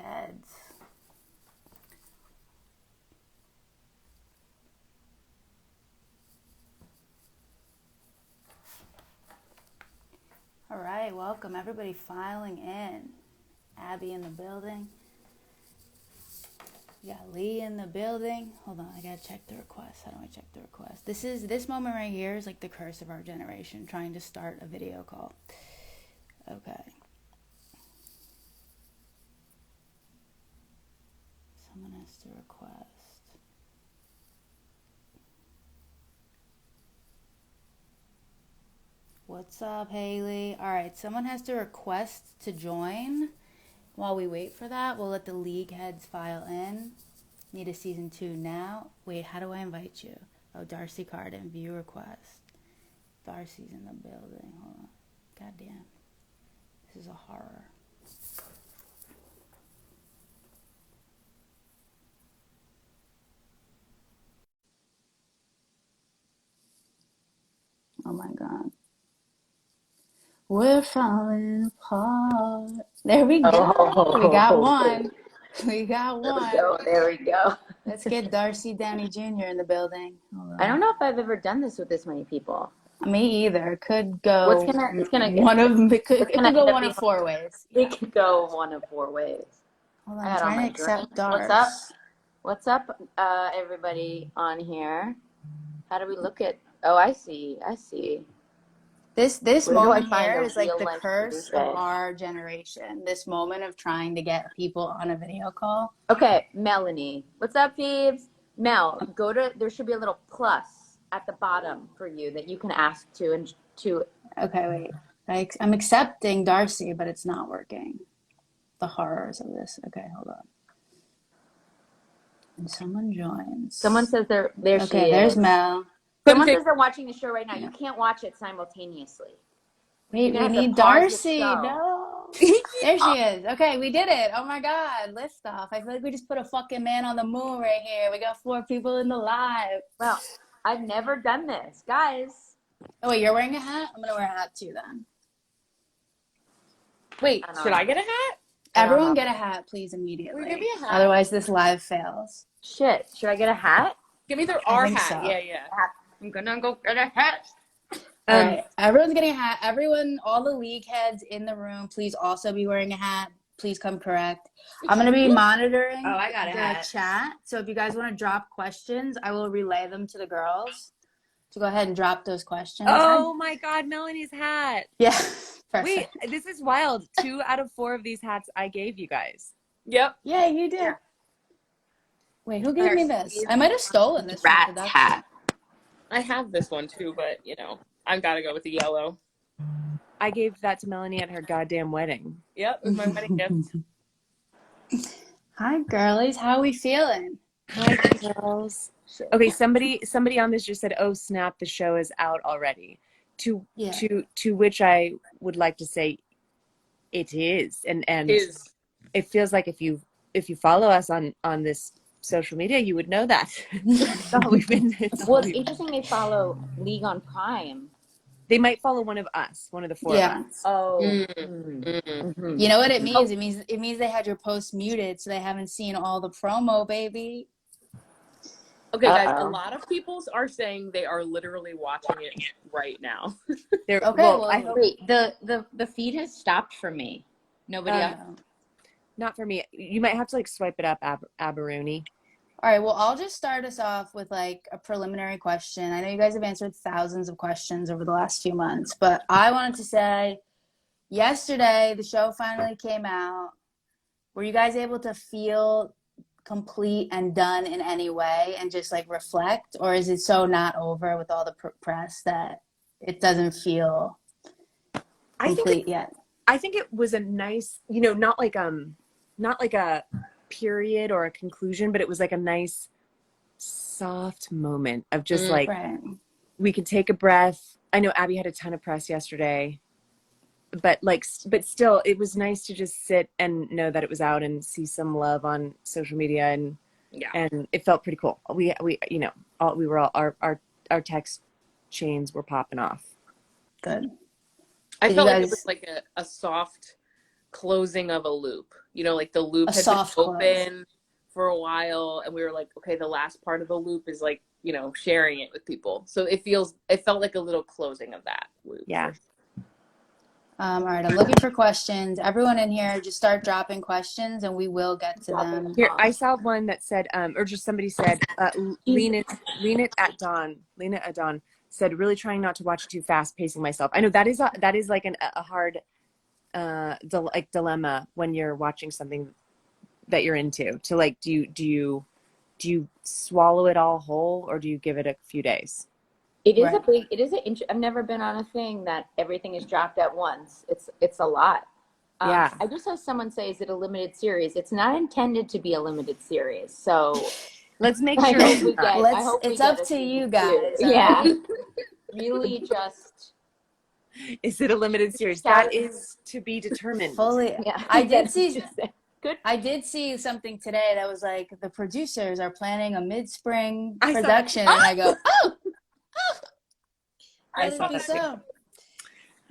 heads. All right, welcome everybody filing in. Abby in the building. We got Lee in the building. Hold on, I gotta check the request. How do I check the request? This moment right here is like the curse of our generation, trying to start a video call. Okay. Someone has to request. What's up, Haley? All right, someone has to request to join. While we wait for that, we'll let the league heads file in. Need a season 2 now. Wait, how do I invite you? Oh, Darcy Carden, view request. Darcy's in the building. Hold on. Goddamn. This is a horror. Oh my God. We're falling apart. There we go. We got one. We got one. There we go. Let's get Darcy Downey Jr. in the building. I don't know if I've ever done this with this many people. Me either. Could go. It's gonna one of them. It could go one be of 4 ways. It could go one of 4 ways. Hold on, I'm trying to accept Darcy. What's up, everybody on here? How do we look at? Oh, I see. This moment here is like the curse of our generation. This moment of trying to get people on a video call. Okay, Melanie. What's up, Phoebes? Mel, there should be a little plus at the bottom for you that you can ask to. Okay, wait. I'm accepting Darcy, but it's not working. The horrors of this. Okay, hold on. And someone joins. Someone says there she is. Okay, there's Mel. Someone says they're watching the show right now. You can't watch it simultaneously. Wait, we need Darcy. No. There she is. Okay, we did it. Oh my God. Lift off. I feel like we just put a fucking man on the moon right here. We got 4 people in the live. Well, I've never done this. Guys. Oh, wait, you're wearing a hat? I'm going to wear a hat too then. Wait. Should I get a hat? Everyone get a hat, please, immediately. Give me a hat. Otherwise, this live fails. Shit. Should I get a hat? Give me our hat. So. Yeah. I'm gonna go get a hat. All right, everyone's getting a hat. Everyone, all the league heads in the room, please also be wearing a hat. Please come correct. I'm going to be monitoring the chat. So if you guys want to drop questions, I will relay them to the girls. So go ahead and drop those questions. Oh my God, Melanie's hat. Yeah. Perfect. Wait, this is wild. 2 out of 4 of these hats I gave you guys. Yep. Yeah, you did. Yeah. Wait, who gave me this? I might have stolen this Rat's hat. I have this one too, but I've got to go with the yellow. I gave that to Melanie at her goddamn wedding. Yep, it was my wedding gift. Hi, girlies. How are we feeling? Hi, girls. Okay, somebody on this just said, "Oh snap, the show is out already." To which I would like to say, it is, and it feels like if you follow us on this social media, you would know that. It's it's interesting they follow League on Prime. They might follow one of us, one of the 4 of us. Oh. Mm-hmm. You know what it means? It means they had your post muted, so they haven't seen all the promo, baby. Okay, guys, a lot of people are saying they are literally watching it right now. I hope the feed has stopped for me. Nobody else? Not for me. You might have to swipe it up, Aberoni. All right, well, I'll just start us off with a preliminary question. I know you guys have answered thousands of questions over the last few months, but I wanted to say, yesterday, the show finally came out. Were you guys able to feel complete and done in any way and just reflect? Or is it so not over with all the press that it doesn't feel complete yet? I think it was a nice, not like a period or a conclusion, but it was a nice soft moment of just we could take a breath. I know Abby had a ton of press yesterday, but still it was nice to just sit and know that it was out and see some love on social media, and it felt pretty cool. We were all our text chains were popping off. Good. I felt like it was a soft closing of a loop. You know, like the loop A had soft been close. open for a while, and we were like, okay, the last part of the loop is like, you know, sharing it with people. So it felt like a little closing of that loop. Yeah. All right, I'm looking for questions. Everyone in here, just start dropping questions, and we will get to them. Here, I saw one that said, or just somebody said, Lena at dawn said, really trying not to watch too fast, pacing myself. I know that is like a hard dilemma when you're watching something that you're into. To like, do you swallow it all whole, or do you give it a few days? It is I've never been on a thing that everything is dropped at once. It's a lot. Yeah. I just had someone say, is it a limited series? It's not intended to be a limited series. So let's make I sure hope it's up to you guys. Yeah. Really just. Is it a limited series? That is to be determined. Fully. Yeah. I did see. Good. I did see something today that was like, the producers are planning a mid-spring production, and I go, oh. I saw that too.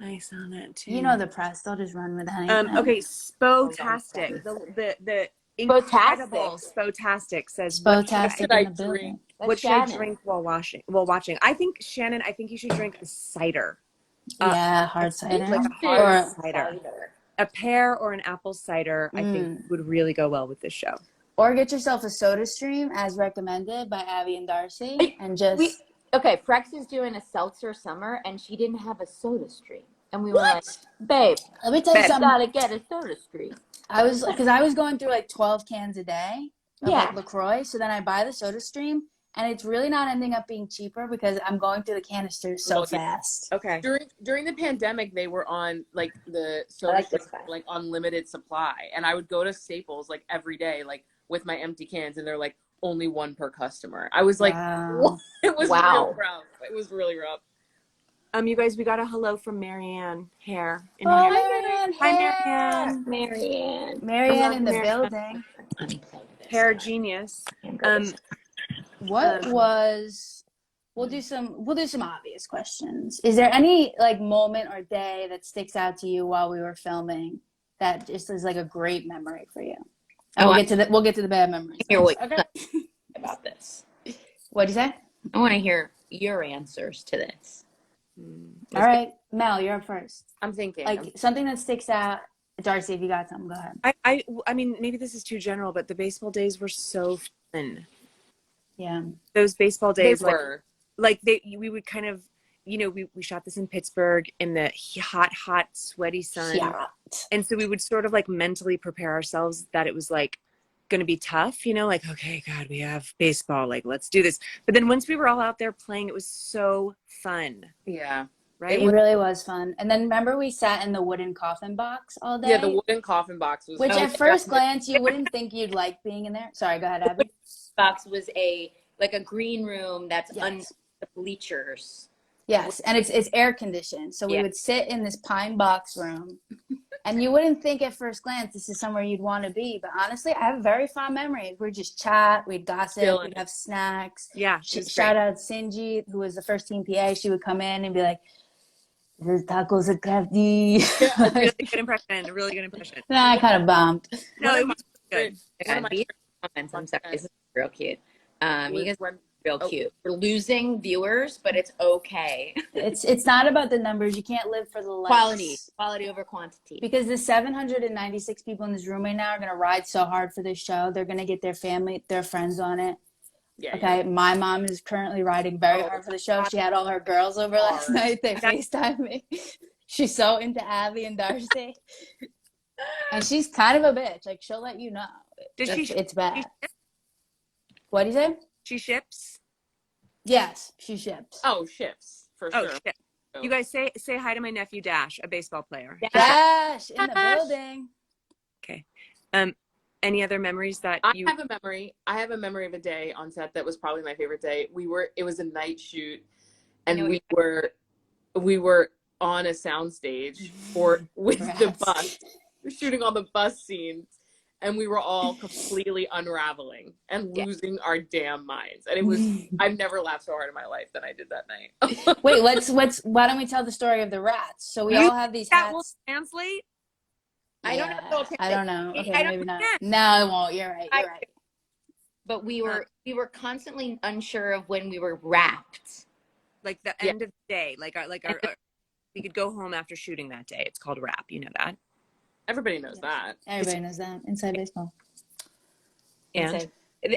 I saw that too. You know the press; they'll just run with anything. Okay, Spotastic. The incredible Spotastic says, Spotastic in the building. What should I drink while watching? I think Shannon. I think you should drink a cider. Yeah, hard cider. Like a hard cider. A pear or an apple cider, I think would really go well with this show. Or get yourself a Soda Stream, as recommended by Abbi and Darcy, and just. Okay, Frex is doing a seltzer summer, and she didn't have a Soda Stream, and we were like, "Babe, let me tell you something. Gotta get a Soda Stream." I was going through like 12 cans a day of like LaCroix, so then I buy the Soda Stream, and it's really not ending up being cheaper because I'm going through the canisters so fast. Okay. During the pandemic, they were on like the Soda Stream, like unlimited supply, and I would go to Staples like every day, like with my empty cans, and they're like only one per customer. I was like, wow. It was real rough. It was really rough. You guys, we got a hello from Marianne Hare. Marianne. Hi, Marianne. Marianne in the building. Hair genius. We'll do some obvious questions. Is there any like moment or day that sticks out to you while we were filming that just is like a great memory for you? And we'll get to the bad memories. Okay. About this. What'd you say? I want to hear your answers to this. All right, Mel, you're up first. I'm thinking. Like something that sticks out. Darcy, if you got something, go ahead. I mean, maybe this is too general, but the baseball days were so fun. Yeah. Those baseball days we would kind of, you know, we shot this in Pittsburgh in the hot, sweaty sun. Yeah. And so we would sort of like mentally prepare ourselves that it was like going to be tough, you know, like, okay, God, we have baseball, like, let's do this. But then once we were all out there playing, it was so fun. Yeah. Right? It really was fun. And then remember we sat in the wooden coffin box all day? Yeah, the wooden coffin box was. Which at first glance, you wouldn't think you'd like being in there. Sorry, go ahead, Abbi. Box was a green room that's under the bleachers. Yes, and it's air conditioned. So we would sit in this pine box room, and you wouldn't think at first glance this is somewhere you'd want to be. But honestly, I have very fond memories. We'd just chat, we'd gossip, we'd have snacks. Yeah. Shout out Sinji, who was the first team PA. She would come in and be like, "There's tacos at Crafty." Really good impression. Nah, I kind of bombed. No, it was good. Comments. I'm sorry. This is real cute. You guys were real cute. We're losing viewers, but it's okay. It's not about the numbers. You can't live for the likes. Quality over quantity. Because the 796 people in this room right now are going to ride so hard for this show. They're going to get their family, their friends on it. Yeah. Okay. Yeah. My mom is currently riding very hard for the show. She had all her girls over last night. They FaceTimed me. She's so into Abbi and Darcy. And she's kind of a bitch. Like, she'll let you know. It's bad. What do you say? She ships? Yes, she ships. Oh, ships. For sure. Ship. You guys say hi to my nephew Dash, a baseball player. Dash in the building. Okay. Any other memories that I have a memory of a day on set that was probably my favorite day. It was a night shoot, and we were on a soundstage with the bus. We're shooting all the bus scenes. And we were all completely unraveling and losing our damn minds. And it was, I've never laughed so hard in my life than I did that night. Wait, why don't we tell the story of the rats? So we all have these hats. Will translate? I don't know if it'll I don't know. translate. Okay, I don't maybe not. know. No, it won't. You're right. You're right. But we were constantly unsure of when we were wrapped. Like the end of the day, like our we could go home after shooting that day. It's called wrap. You know that. Everybody knows that. Everybody knows that. Inside baseball. And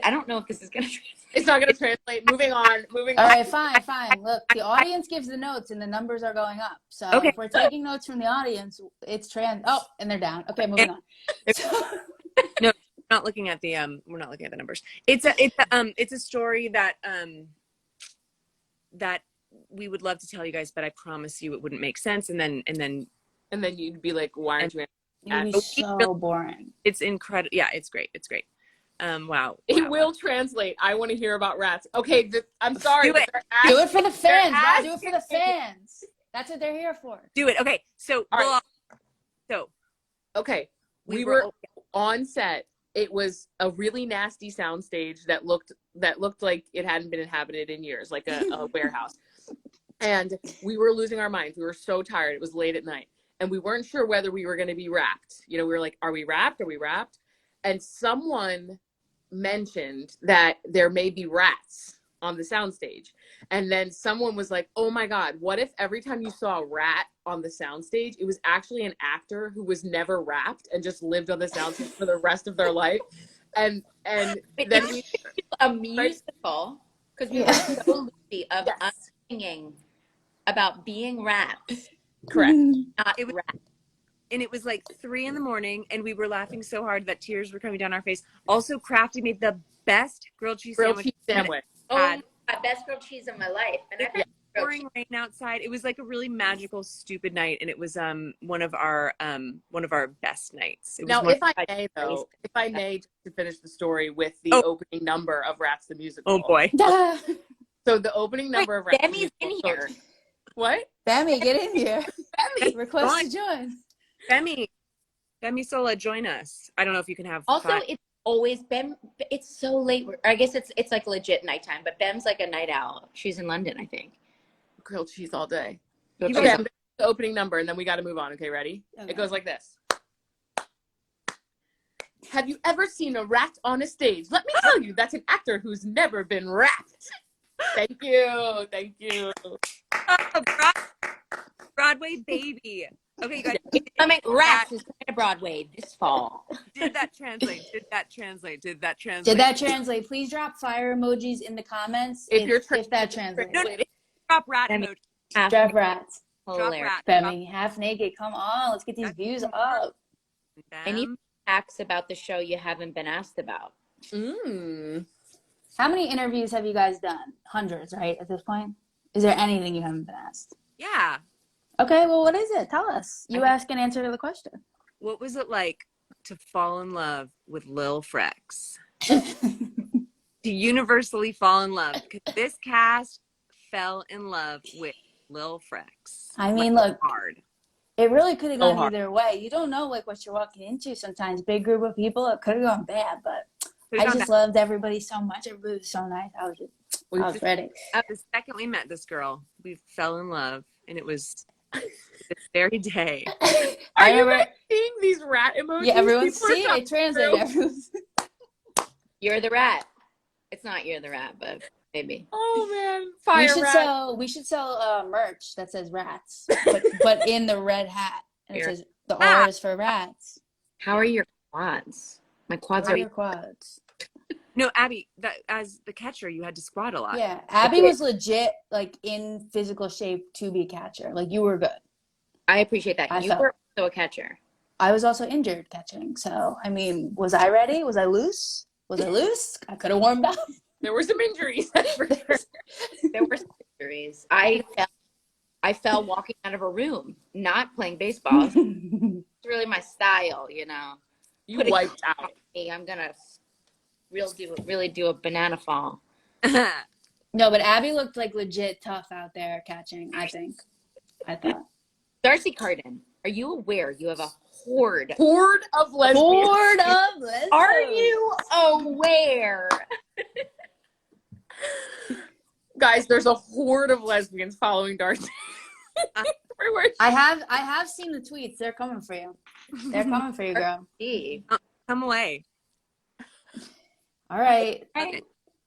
I don't know if this is gonna. It's not going to translate. Moving on. All right, fine. Look, the audience gives the notes, and the numbers are going up. So if we're taking notes from the audience, it's Oh, and they're down. Okay, moving on. No, we're not looking at the numbers. It's a story that that we would love to tell you guys, but I promise you it wouldn't make sense. And then you'd be like, why aren't you? It'd be so boring. It's incredible. Yeah, it's great. Wow. It will translate. I want to hear about rats. Okay, I'm sorry. Do it. Do it for the fans. Gotta do it for the fans. That's what they're here for. Do it. Okay. So, okay, we were on set. It was a really nasty soundstage that looked like it hadn't been inhabited in years, like a warehouse. And we were losing our minds. We were so tired. It was late at night, and we weren't sure whether we were going to be wrapped. You know, we were like, "Are we wrapped? Are we wrapped?" And someone mentioned that there may be rats on the soundstage, and then someone was like, "Oh my God, what if every time you saw a rat on the soundstage, it was actually an actor who was never wrapped and just lived on the soundstage for the rest of their life?" And then we a musical because we were so loopy of us singing about being wrapped. Correct. Not it was wrapped. And it was like 3 a.m, and we were laughing so hard that tears were coming down our face. Also, Crafty made the best grilled cheese sandwich. Oh, my best grilled cheese of my life. And I've had pouring rain outside. It was like a really magical, stupid night, and it was one of our best nights. It was now, if I may, just to finish the story with the opening number of Rats the Musical. Oh boy! So the opening number of Rats. Demi's in here. What? Demi, get in here. Demi, request to join. Demi Sola, join us. I don't know if you can have. Also, it's always Bem. It's so late. I guess it's like legit nighttime, but Bem's like a night owl. She's in London, I think. Grilled cheese all day. Okay, the opening number, and then we got to move on. Okay, ready? Okay. It goes like this. Have you ever seen a rat on a stage? Let me tell you, that's an actor who's never been wrapped. Thank you. Oh, Broadway baby. Okay, guys. Rats is going to Broadway this fall. Did that translate? Please drop fire emojis in the comments if that translates. No, drop rat emojis. Drop rats. Hilarious. Femi, half naked. Come on, let's get these views up. I need facts about the show you haven't been asked about. How many interviews have you guys done? Hundreds, right? At this point, is there anything you haven't been asked? Yeah. Okay, well, what is it? Tell us. You ask and answer to the question. What was it like to fall in love with Lil Frex? To universally fall in love? Because this cast fell in love with Lil Frex. I mean, look, hard. It really could have gone either way. You don't know what you're walking into sometimes. Big group of people, it could have gone bad, but I just loved everybody so much. Everybody was so nice. I was ready. The second we met this girl, we fell in love, and it was this very day. Are you seeing these rat emojis? Yeah, everyone's seeing it. Translate. You're the rat. It's not you're the rat, but maybe. Oh man, we should sell merch that says rats, but in the red hat, and it says the R is for rats. How are your quads? My quads are your quads. No, Abby, as the catcher, you had to squat a lot. Yeah, Abby was legit, like, in physical shape to be a catcher. Like, you were good. I appreciate that. You were also a catcher. I was also injured catching. So, I mean, was I ready? Was I loose? I could have warmed up. There were some injuries. There were some injuries. I fell walking out of a room, not playing baseball. It's really my style, you know. You wiped out. I'm going to really do a banana fall. No, but Abby looked like legit tough out there catching, I thought. Darcy Carden, are you aware you have a horde of lesbians? Are you aware? Guys, there's a horde of lesbians following Darcy. I have seen the tweets. They're coming for you. They're coming for you, girl. Come away. All right.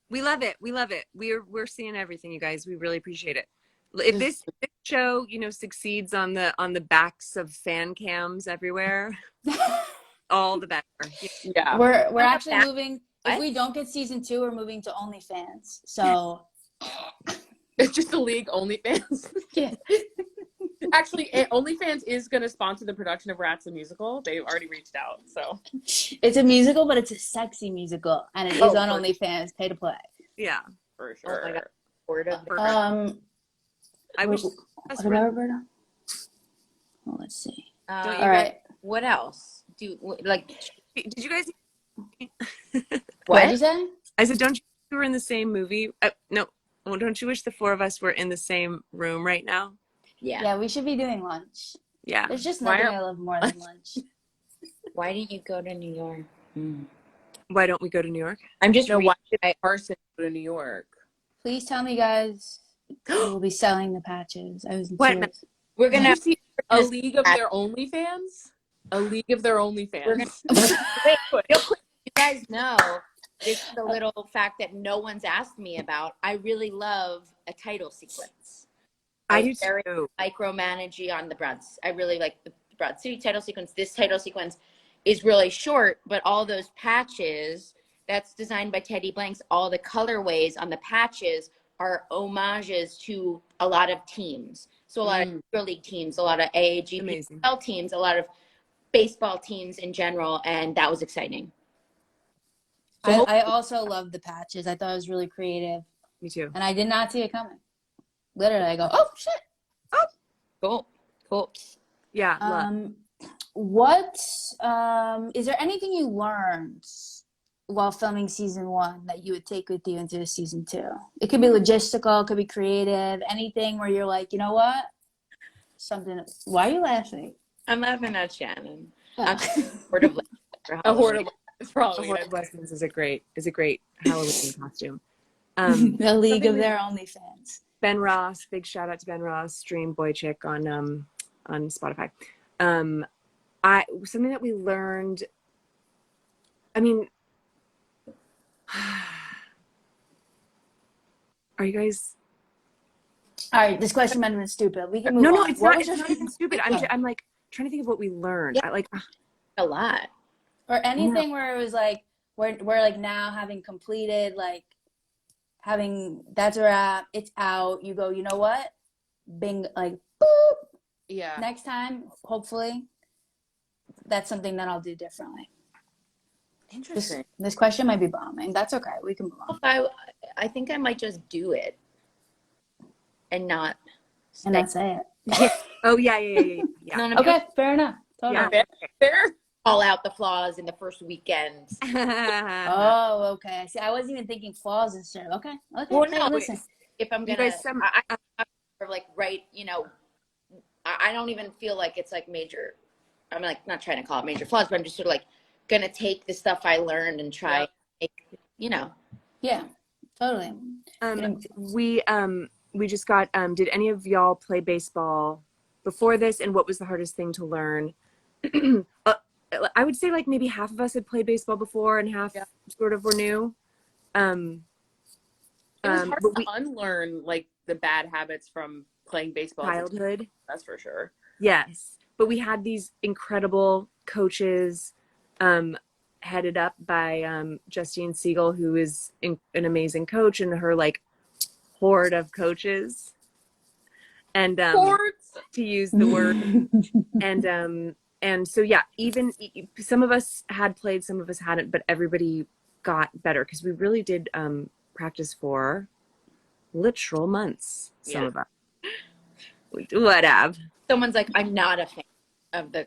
We love it. We love it. We're seeing everything, you guys. We really appreciate it. If this show, succeeds on the backs of fan cams everywhere, all the better. Yeah. We're actually moving. If we don't get season 2, we're moving to OnlyFans. So it's just a league OnlyFans. Yeah. Actually, OnlyFans is going to sponsor the production of Rats the Musical. They've already reached out, so. It's a musical, but it's a sexy musical, and it is on OnlyFans, pay to play. Yeah, for sure. Oh my God. I wish. What about Roberta? Well, let's see. All right. What else? Did you guys? What did you say? I said, don't you wish we were in the same movie? No, don't you wish the 4 of us were in the same room right now? Yeah, we should be doing lunch. Yeah. There's just nothing I love more than lunch. Why didn't you go to New York? Why don't we go to New York? I'm just why did Carson go to New York? Please tell me, guys. We'll be selling the patches. I was serious. We're gonna see a league of their OnlyFans. A league of their OnlyFans. Wait, real quick, you guys know this is a little fact that no one's asked me about. I really love a title sequence. I do very too. Micromanaging on the I really like the Broad City title sequence. This title sequence is really short, but all those patches, that's designed by Teddy Blanks. All the colorways on the patches are homages to a lot of teams. So a lot of Euro League teams, a lot of AAGPL teams, a lot of baseball teams in general, and that was exciting. So I also love the patches. I thought it was really creative. Me too. And I did not see it coming. Literally, I go, oh, shit. Oh, cool. Yeah. What is there anything you learned while filming season 1 that you would take with you into season 2? It could be logistical, it could be creative, anything where you're like, you know what? Why are you laughing? I'm laughing at Shannon. Oh. A horde of lessons is a great Halloween costume. The League of Their OnlyFans. Ben Ross, big shout out to Ben Ross, stream Boy Chick on Spotify. Something that we learned. I mean, are you guys? All right, this question might have been stupid. We can move on. No, it's not even stupid. I'm like trying to think of what we learned. Yeah. A lot. Or anything where it was like we're like now having completed that's a wrap, it's out, you go, you know what, bing, like boop, yeah, next time hopefully that's something that I'll do differently. Interesting. This question might be bombing. That's okay, we can move on. I think I might just do it and not say it. Oh yeah. Okay, fair enough. Totally. Yeah. Fair. Call out the flaws in the first weekend. Oh, okay. See, I wasn't even thinking flaws and stuff. Okay. Well, no, listen. If I'm gonna, I don't even feel like it's like major. I'm like not trying to call it major flaws, but I'm just sort of like gonna take the stuff I learned and try, Yeah, totally. We just got. Did any of y'all play baseball before this? And what was the hardest thing to learn? I would say like maybe half of us had played baseball before and half sort of were new. It was hard to unlearn like the bad habits from playing baseball childhood. That's for sure. Yes, but we had these incredible coaches, headed up by Justine Siegel, who is an amazing coach, and her like horde of coaches. And to use the word, and so yeah, even some of us had played, some of us hadn't, but everybody got better because we really did practice for literal months. Some of us. Whatever. Someone's like, I'm not a fan of the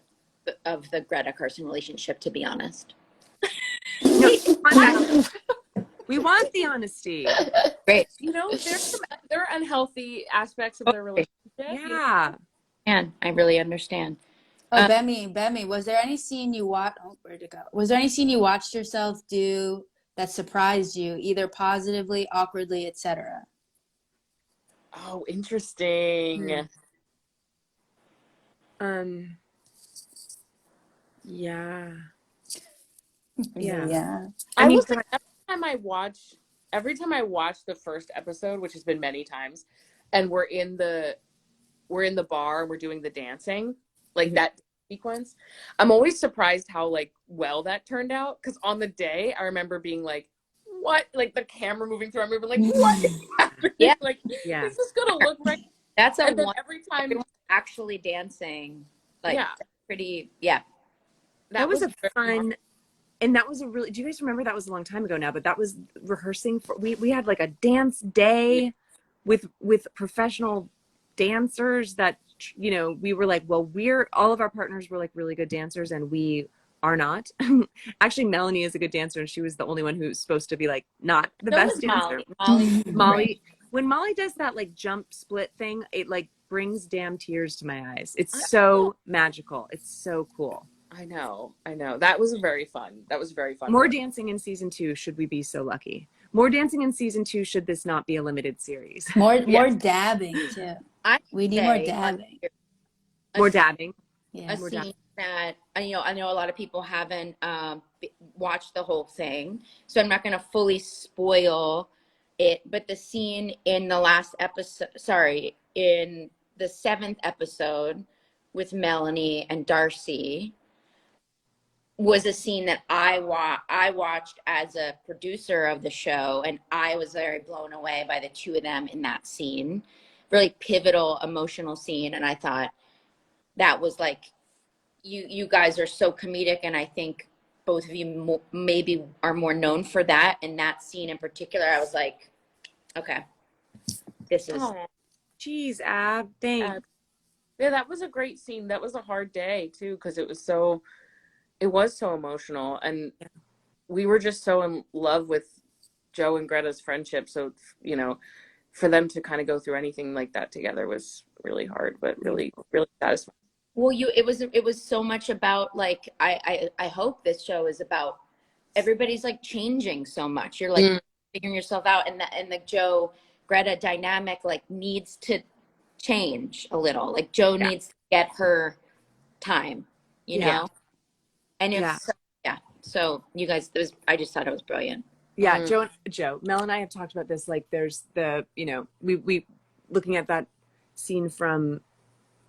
Greta Carson relationship, to be honest. No, we want the honesty. Great. There are unhealthy aspects of their relationship. Yeah. And I really understand. Oh, Bemi, was there any scene you watched? Oh, where'd it go? Was there any scene you watched yourself do that surprised you, either positively, awkwardly, etc.? Oh, interesting. Yeah. Yeah. I will say every time I watch the first episode, which has been many times, and we're in the bar and we're doing the dancing, like that sequence, I'm always surprised how like well that turned out. Because on the day, I remember being like, "What?" Like the camera moving through. I remember like, "What is happening?" Yeah. Like, is this gonna look right? That's and then every time everyone's actually dancing, like yeah, pretty. Yeah, that was a fun. And that was a really, do you guys remember, that was a long time ago now, but that was rehearsing for, we had like a dance day with professional dancers that, you know, we were like, well, all of our partners were like really good dancers and we are not. Actually, Melanie is a good dancer and she was the only one who's supposed to be like not the best dancer. Molly, when Molly does that like jump split thing, it like brings damn tears to my eyes. It's so magical. It's so cool. I know. That was very fun. More dancing in season 2, should we be so lucky. More dancing in season 2, should this not be a limited series. More dabbing too. We need more dabbing. More dabbing. Yeah. A scene that I know a lot of people haven't watched the whole thing, so I'm not going to fully spoil it. But the scene in the last episode, in the 7th episode with Melanie and Darcy, was a scene that I watched as a producer of the show, and I was very blown away by the two of them in that scene. Really pivotal, emotional scene, and I thought that was like, you guys are so comedic, and I think both of you maybe are more known for that. And that scene in particular, I was like, okay, this is. Oh, geez, Ab, thanks. Yeah, that was a great scene. That was a hard day too, because it was so emotional, and we were just so in love with Joe and Greta's friendship. So, you know, for them to kind of go through anything like that together was really hard, but really, really satisfying. Well, it was so much about like, I hope this show is about everybody's like changing so much. You're like figuring yourself out, and the Joe Greta dynamic like needs to change a little. Like Joe needs to get her time, you know. And so you guys, I just thought it was brilliant. Yeah, Joe, Mel and I have talked about this. Like, there's the, you know, we looking at that scene from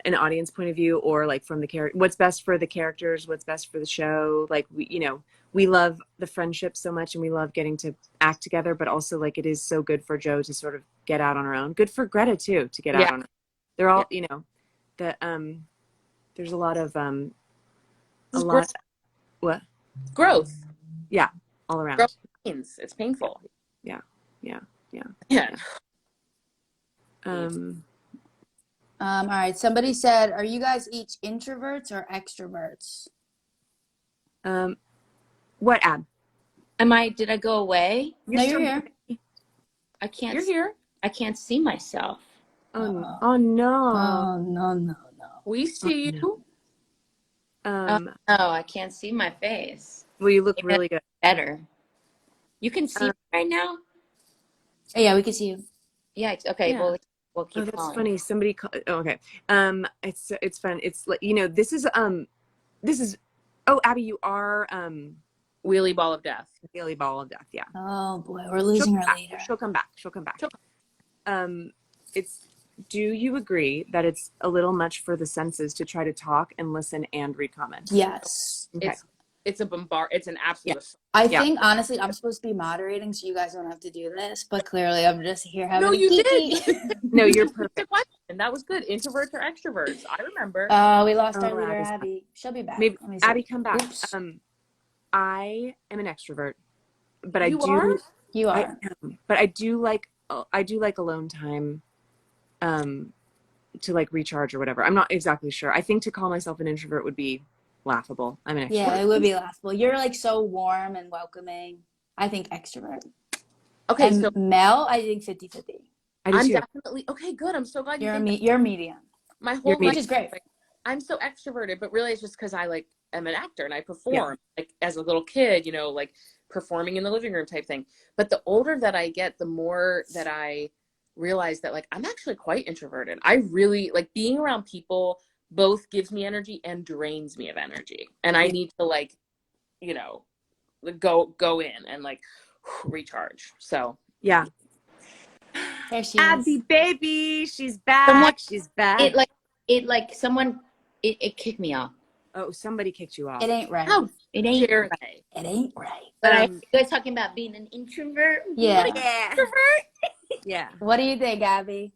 an audience point of view, or like from the character, what's best for the characters, what's best for the show. Like, we love the friendship so much, and we love getting to act together, but also like it is so good for Joe to sort of get out on her own. Good for Greta too to get out on her own. They're all, you know, there's a lot of what? Growth. Yeah, all around. Growth means it's painful. Yeah. All right. Somebody said, "Are you guys each introverts or extroverts?" What, Ab? Did I go away? No, you're here. I can't. You're here. I can't see myself. Oh no. Oh, no. We see you. No, I can't see my face. Well, you look really good. Better. You can see me right now? Yeah, we can see you. Yeah. Okay. Yeah. We'll keep that's going. Funny. Somebody okay. It's fun. It's like, you know, this is oh, Abby, you are Wheelie Ball of Death. Wheelie Ball of Death, yeah. Oh boy, we're losing her later. She'll come back. Do you agree that it's a little much for the senses to try to talk and listen and read comments? Yes. Okay. It's an absolute. I think honestly, I'm supposed to be moderating, so you guys don't have to do this. But clearly, I'm just here having. No, you did. No, you're perfect. And that was good. Introverts or extroverts? I remember. We lost our leader, Abby. She'll be back. Maybe Abby, come back. Oops. I am an extrovert, but You are. But I do like alone time, to like recharge or whatever. I'm not exactly sure. I think to call myself an introvert would be laughable. I'm an extrovert. Yeah, it would be laughable. You're like so warm and welcoming. I think extrovert. Okay, and so Mel, I think 50-50. I'm definitely okay. Good. I'm so glad you're medium. My whole life, which is great. Like, I'm so extroverted, but really it's just because I like am an actor and I perform like as a little kid, you know, like performing in the living room type thing. But the older that I get, the more that I realize that like I'm actually quite introverted. I really like being around people both gives me energy and drains me of energy. And I need to like, you know, go in and like recharge. So yeah. There she is. Abby baby, she's back. She's back. It kicked me off. Oh, somebody kicked you off. It ain't right. Oh, it ain't right. It ain't right. But you guys talking about being an introvert? Yeah. Introvert? Yeah. What do you think, Abby?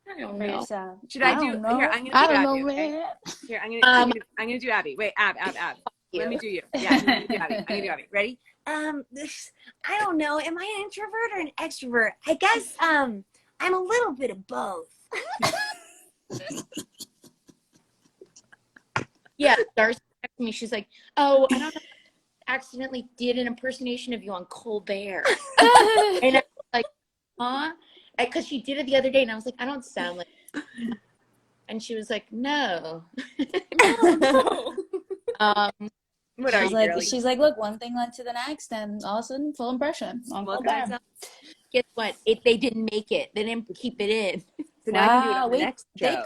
I don't know. Should I do? Know. Here, I'm gonna do I don't Abby. know Okay? where. Here, I'm gonna do Abby. Wait, Ab. Let me do you. Yeah, I'm gonna do Abby. I'm gonna do Abby. Ready? I don't know. Am I an introvert or an extrovert? I guess I'm a little bit of both. Yeah, Darcy texted me. She's like, "Oh, I don't know. I accidentally did an impersonation of you on Colbert." And I was like, "Huh?" Because she did it the other day, and I was like, "I don't sound like." And she was like, "No." No. What are you, girly? She's like, look, one thing led to the next, and all of a sudden, full impression. Guess what? They didn't make it. They didn't keep it in. So now I can do it on the next show.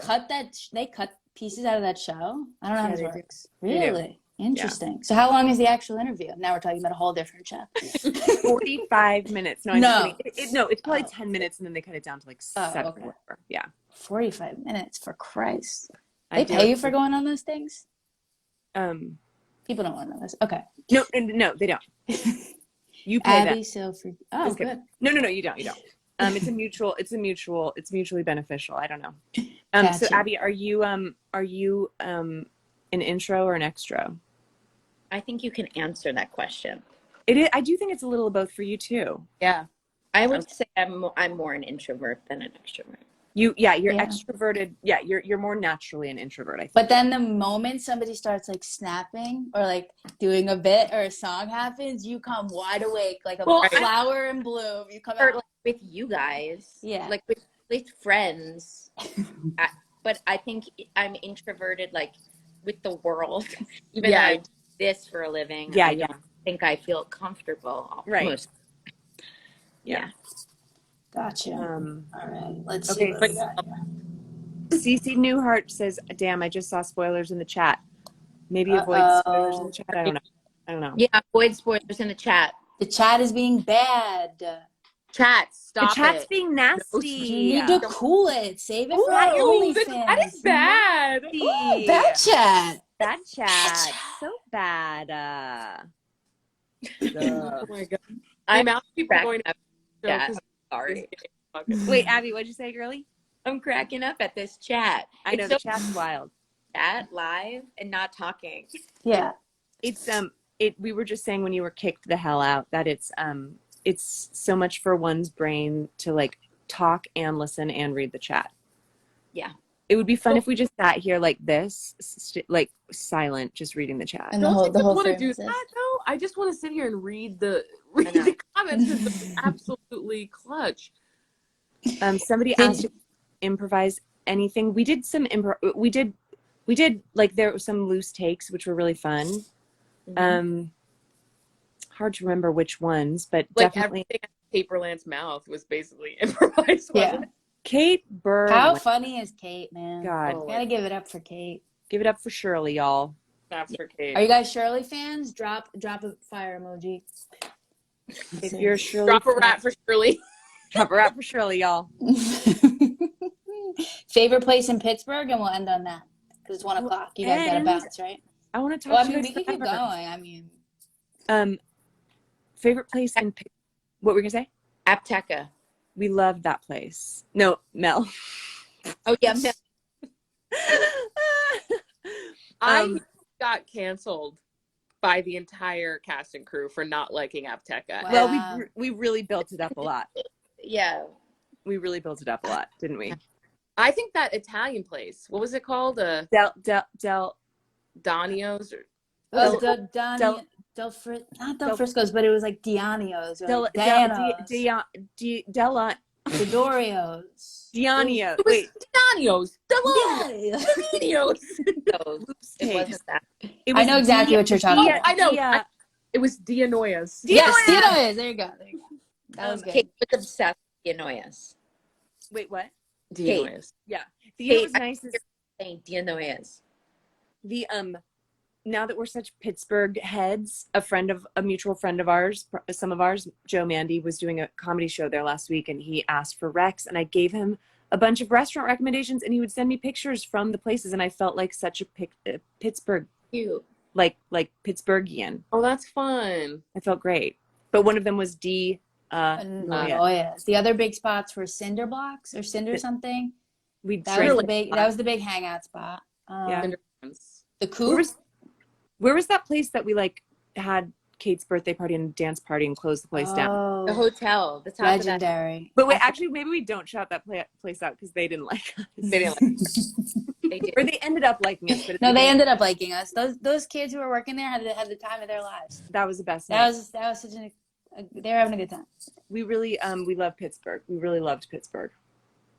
They cut pieces out of that show. I don't know how this works. They Really? Interesting. Yeah. So how long is the actual interview? Now we're talking about a whole different show. 45 minutes. No, I'm just kidding. No, it's probably 10 minutes, and then they cut it down to like 7 or whatever. Yeah. 45 minutes, for Christ. They pay you for going on those things? People don't want to know this. Okay. No, they don't. You pay Abby, them. Oh, good. No, you don't. It's mutually beneficial. I don't know. Gotcha. So Abby, are you an intro or an extro? I think you can answer that question. It is. I do think it's a little of both for you too. Yeah. I would say I'm more an introvert than an extrovert. You're extroverted. Yeah, you're more naturally an introvert, I think. But then the moment somebody starts like snapping or like doing a bit or a song happens, you come wide awake like a flower in bloom. You come out like with you guys. Yeah. Like with friends. But I think I'm introverted like with the world. Even though I do this for a living. Yeah, I don't think I feel comfortable. Right. Yeah. Gotcha. All right. Let's see what we got here. CC Newhart says, "Damn, I just saw spoilers in the chat. Maybe avoid spoilers in the chat. I don't know. Yeah, avoid spoilers in the chat. The chat is being bad. Chat, stop it. The chat's being nasty. You need to cool it. Save it for our OnlyFans. That is bad. Ooh, bad chat. Bad chat. So bad. Oh my god. I'm out people going to chat. Sorry. Wait, Abby, what'd you say, girly? I'm cracking up at this chat. I know, the chat's wild. Chat live and not talking. Yeah. It's we were just saying when you were kicked the hell out that it's so much for one's brain to like talk and listen and read the chat. Yeah. It would be fun if we just sat here like this, like silent, just reading the chat. And the whole want to do that though. I just want to sit here and read the comments because it's absolutely clutch. Somebody asked to improvise anything. We did some we did like there were some loose takes which were really fun. Mm-hmm. Hard to remember which ones, but like definitely everything in Paperland's mouth was basically improvised. Yeah. Kate Bird. How funny is Kate, man? God. Gotta give it up for Kate. Give it up for Shirley, y'all. That's for Kate. Are you guys Shirley fans? Drop a fire emoji. If you're Shirley, drop a rat for Shirley. Drop a rat for Shirley, y'all. Favorite place in Pittsburgh, and we'll end on that because it's 1 o'clock. You guys gotta bounce, right? I want to talk to you. We can keep going. I mean, favorite place in what were we gonna say? Apteca. We loved that place. No, Mel. Oh yeah, Mel. I got canceled by the entire cast and crew for not liking Apteca. Wow. Well, we really built it up a lot. Yeah. We really built it up a lot, didn't we? I think that Italian place, what was it called? Del Donio's or Del Frisco's, but it was like Dianio's. Dorios. Dianio. Wait. Dianio's. I know exactly what you're talking about. I know. It was Dianoia's. Yes, Dianoia's. There you go. That was good. Kate was obsessed with Dianoia's. Wait, what? Dianoia's. Yeah. The was nice. Dia no es. The now that we're such Pittsburgh heads, a mutual friend of ours, some of ours, Joe Mandy, was doing a comedy show there last week, and he asked for Rex, and I gave him a bunch of restaurant recommendations, and he would send me pictures from the places, and I felt like such a Pittsburgh, Cute. like Pittsburghian. Oh, that's fun. I felt great. But one of them was The other big spots were Cinder Blocks or Cinder something. That was the big hangout spot. The Coop. Where was that place that we like had Kate's birthday party and dance party and closed the place down? The hotel, the top legendary. Of that. But wait, actually, maybe we don't shout that place out because they didn't like us. They didn't like us. They did. Or they ended up liking us. But no, they ended up liking us. Those kids who were working there had the time of their lives. That was the best. That was such they were having a good time. We really we love Pittsburgh. We really loved Pittsburgh.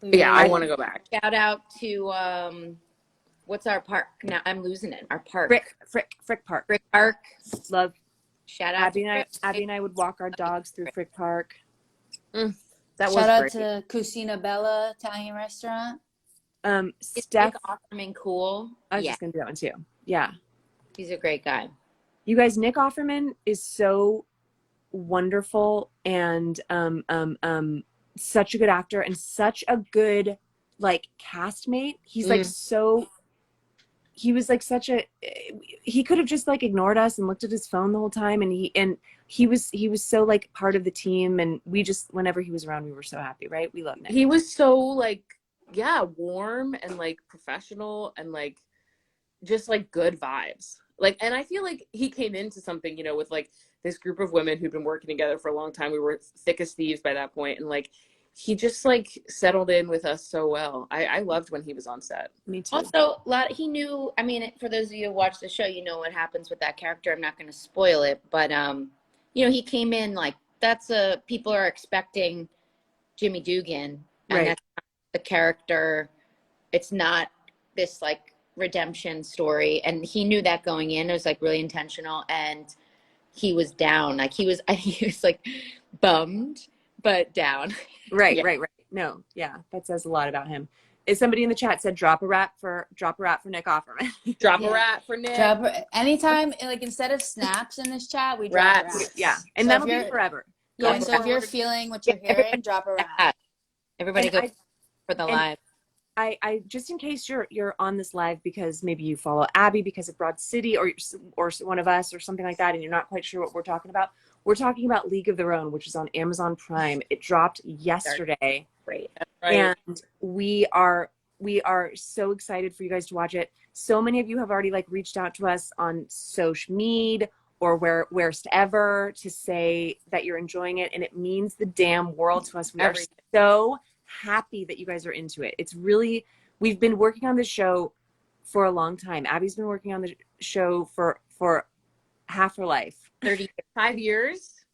Yeah, I want to go back. Shout out to what's our park? Now I'm losing it. Our park. Frick Park. Frick Park. Love. Shout out. Abby and I would walk our dogs through Frick Park. That was Shout out great. to Cucina Bella Italian restaurant. Steph Offerman, cool. I was just gonna do that one too. Yeah, he's a great guy. You guys, Nick Offerman is so wonderful and such a good actor and such a good like castmate. He's like he was like he could have just like ignored us and looked at his phone the whole time, and he was so like part of the team, and we just, whenever he was around, we were so happy, right? We love Nick. He was so like, yeah, warm and like professional and like just like good vibes. Like, and I feel like he came into something, you know, with like this group of women who'd been working together for a long time. We were thick as thieves by that point, and like he just like settled in with us so well. I loved when he was on set. Me too. Also, he knew, I mean, for those of you who watch the show, you know what happens with that character. I'm not going to spoil it, but you know, he came in like, people are expecting Jimmy Dugan, and right. That's not the character. It's not this like redemption story, and he knew that going in. It was like really intentional, and he was down. Like he was like bummed, but down. Right, Yeah. right. No, yeah, that says a lot about him. Is somebody in the chat said drop a rat for Nick Offerman? Drop a rat for Nick. Anytime, like instead of snaps in this chat, we drop rats. Yeah, and So that'll be forever. Yeah, so if you're feeling what you're hearing, drop a rat. Everybody go for the live. I just in case you're on this live because maybe you follow Abby because of Broad City or one of us or something like that, and you're not quite sure what we're talking about. We're talking about League of Their Own, which is on Amazon Prime. It dropped yesterday. Great. Right. And we are so excited for you guys to watch it. So many of you have already like reached out to us on social media or where's ever to say that you're enjoying it, and it means the damn world to us. We are so happy that you guys are into it. It's really, we've been working on this show for a long time. Abby's been working on the show for half her life. 35 years?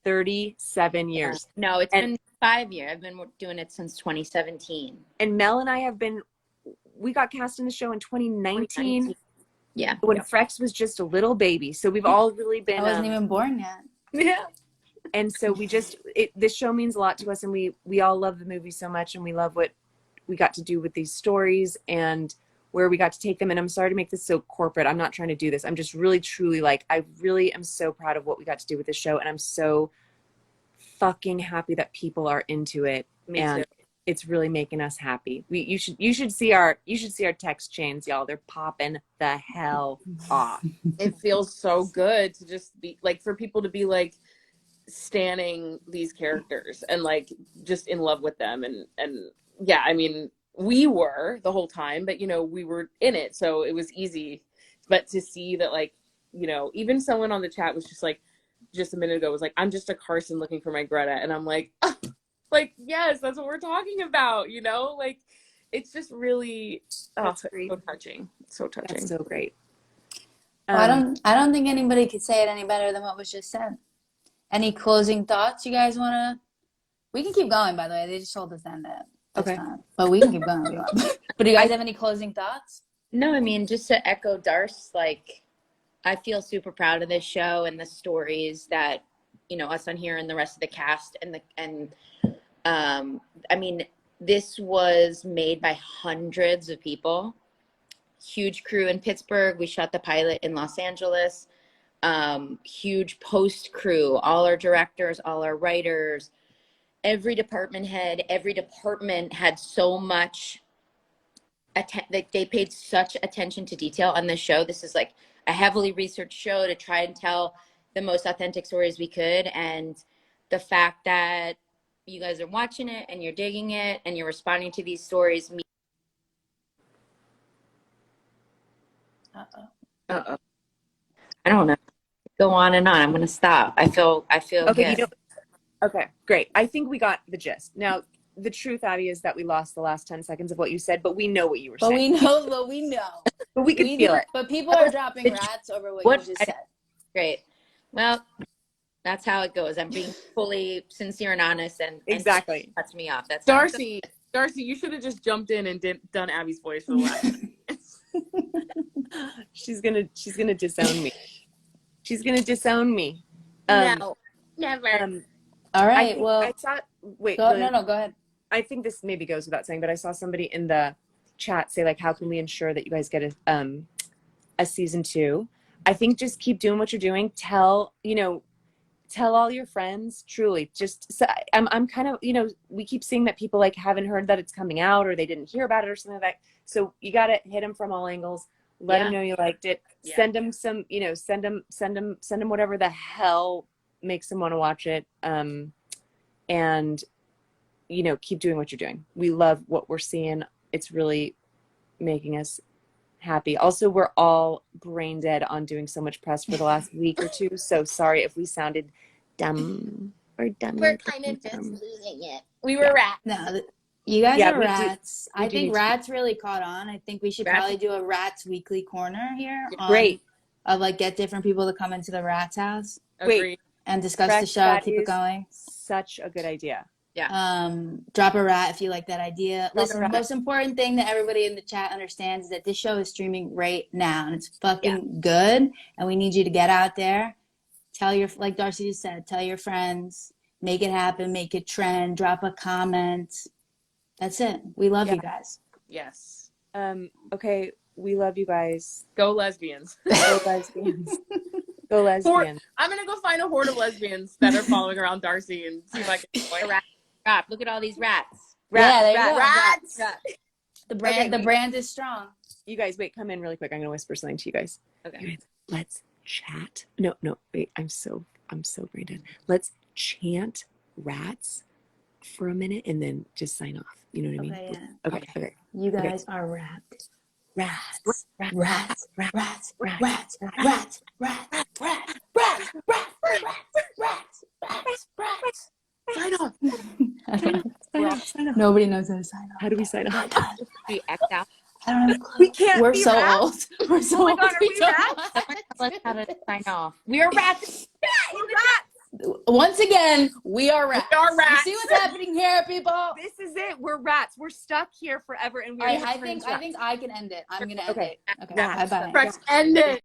37 years. No, it's been 5 years. I've been doing it since 2017. And Mel and I we got cast in the show in 2019. Yeah. When Frex was just a little baby. So we've all really been. I wasn't even born yet. Yeah. And so this show means a lot to us, and we all love the movie so much, and we love what we got to do with these stories and where we got to take them. And I'm sorry to make this so corporate. I'm not trying to do this. I'm just really, truly like, I really am so proud of what we got to do with this show. And I'm so fucking happy that people are into it. Me and too. It's really making us happy. You should see our text chains, y'all. They're popping the hell off. It feels so good to just be like, for people to be like standing these characters and like just in love with them. And yeah, I mean, we were the whole time, but you know, we were in it, so it was easy. But to see that, like, you know, even someone on the chat was just like, just a minute ago was like, I'm just a Carson looking for my Greta, and I'm like, oh, like, yes, that's what we're talking about, you know, like, it's just really so touching. So touching. That's so great. Well, I don't think anybody could say it any better than what was just said. Any closing thoughts you guys want to? We can keep going, by the way. They just told us to end it. Okay. But we can keep going if you want. But do you guys have any closing thoughts? No, I mean, just to echo Darce, like, I feel super proud of this show and the stories that, you know, us on here and the rest of the cast I mean, this was made by hundreds of people. Huge crew in Pittsburgh. We shot the pilot in Los Angeles. Huge post crew, all our directors, all our writers, every department head, every department had so much, like they paid such attention to detail on this show. This is like a heavily researched show to try and tell the most authentic stories we could. And the fact that you guys are watching it and you're digging it and you're responding to these stories. Uh-oh. I don't know. Go on and on. I'm going to stop. I feel Okay, good. Okay, great. I think we got the gist. Now, the truth, Abbi, is that we lost the last 10 seconds of what you said, but we know what you were saying. But we know. But we can feel it. But people are dropping rats over what you just said. Great. Well, that's how it goes. I'm being fully sincere and honest, and exactly cuts me off. That's Darcy, you should have just jumped in and done Abby's voice for the last. She's gonna disown me. She's gonna disown me. No, never. All right. I saw. Wait. Go ahead. I think this maybe goes without saying, but I saw somebody in the chat say, like, how can we ensure that you guys get a season 2? I think just keep doing what you're doing. Tell all your friends. Truly, just so I'm kind of, we keep seeing that people like haven't heard that it's coming out, or they didn't hear about it, or something like that. So you got to hit them from all angles. Let them know you liked it. Yeah. Send them some, send them whatever the hell makes them want to watch it. And keep doing what you're doing. We love what we're seeing. It's really making us happy. Also, we're all brain dead on doing so much press for the last week or two. So sorry if we sounded dumb or dumb. We're kind of just losing it. We were rats. No, you guys are we rats. we I do think need to- rats really caught on. I think we should probably do a rats weekly corner here. Great. Of like get different people to come into the rats house Agreed. and discuss Frex, the show, that keep it is going. Such a good idea. Drop a rat if you like that idea. Drop a Listen, rat. the most important thing that everybody in the chat understands is that this show is streaming right now and it's fucking good. And we need you to get out there. Like Darcy just said, tell your friends, make it happen, make it trend, drop a comment. That's it. We love you guys. Yes. Okay. We love you guys. Go lesbians. Go lesbians. Go lesbians. I'm gonna go find a horde of lesbians that are following around Darcy and see if I can. Rat. Look at all these rats. Yeah, there you go. Rats. The brand is strong. You guys, wait, come in really quick. I'm gonna whisper something to you guys. Okay. You guys, let's chat. No, wait. I'm so brain dead. Let's chant rats for a minute and then just sign off. You know what I mean? Okay, yeah. Okay. You guys are wrapped. Rats. Rats. Rats. Rats. Rats. Rats. Rats. Rats. Rats. Rats. Rats. Sign off. Nobody knows how to sign off. How do we sign off? We X out. I don't have a clue. We can't. We're be so rats? old. We're so Oh my old. God, are we don't rats? know. Someone tell us how to sign off. We are rats. We're rats. Once again, we are rats. We are rats. You see what's happening here, people? This is it. We're rats. We're stuck here forever, and we're. All right, I think I can end it. I'm gonna end Okay. it. Okay. Bye bye. Frex, end it.